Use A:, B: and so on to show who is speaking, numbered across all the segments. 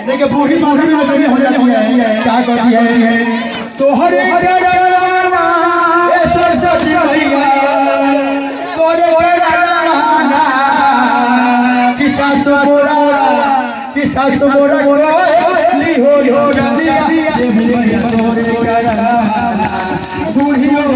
A: लेकिन बूढ़ी माता भी नजरिए हो जाती है। क्या कहती है? तोहरे सरस्वती मैया तोरे किसा तो बोरा ली हो जानिया बूढ़ी हो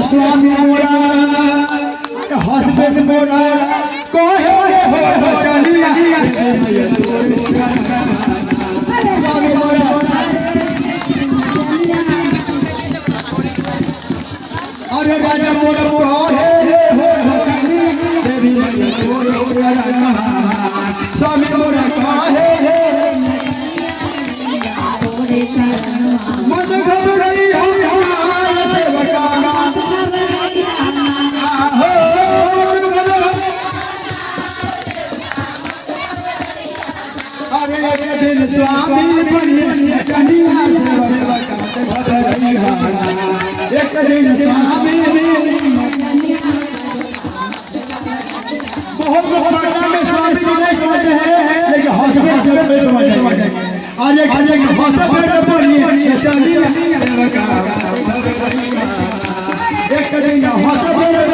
A: स्वामी मोरा हस्बैंड मोरा कहे हो बचनिया अरे राजा मोरा कहे हो स्वामी मोरा कहे मत घबराई स्वामी एक दिन स्वामी बहुत पटना में स्वामी जी नहीं समझते हैं लेकिन हॉस्पिटल में समझेंगे। आज एक हॉस्पिटल पढ़िए चलिए एक दिन हॉस्पिटल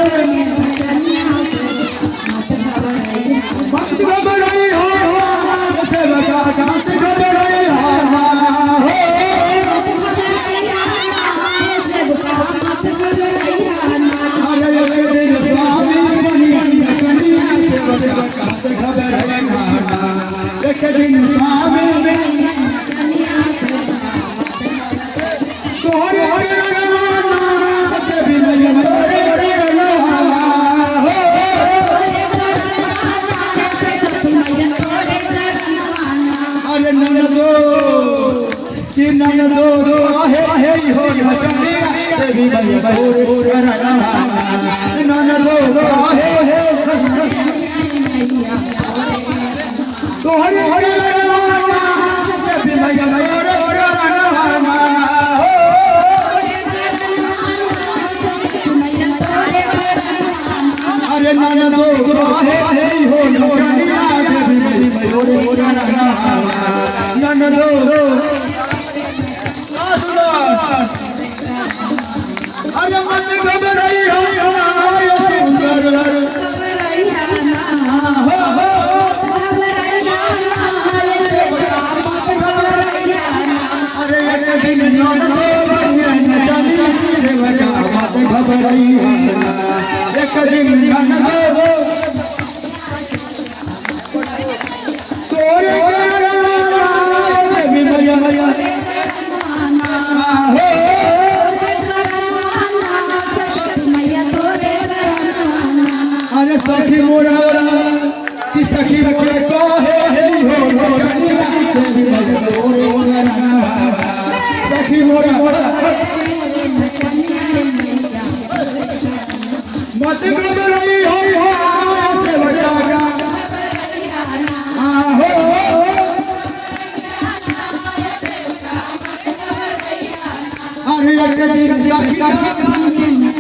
A: दिन स्वामी तोहरे कभी नहीं मोरे अरे ननदो आहे हो देवी भैया ननदो आहे तोहरे देवी भैया अरे ननदो आहे हो ननदो अरे मन घबराई हो अरे एक दिन घबराई एक दिन अरे सखी मोरा की सखी मोरे को है हो सखी मोरा मत घबराई हो से बचागा हो अरे एक दिन एक दिन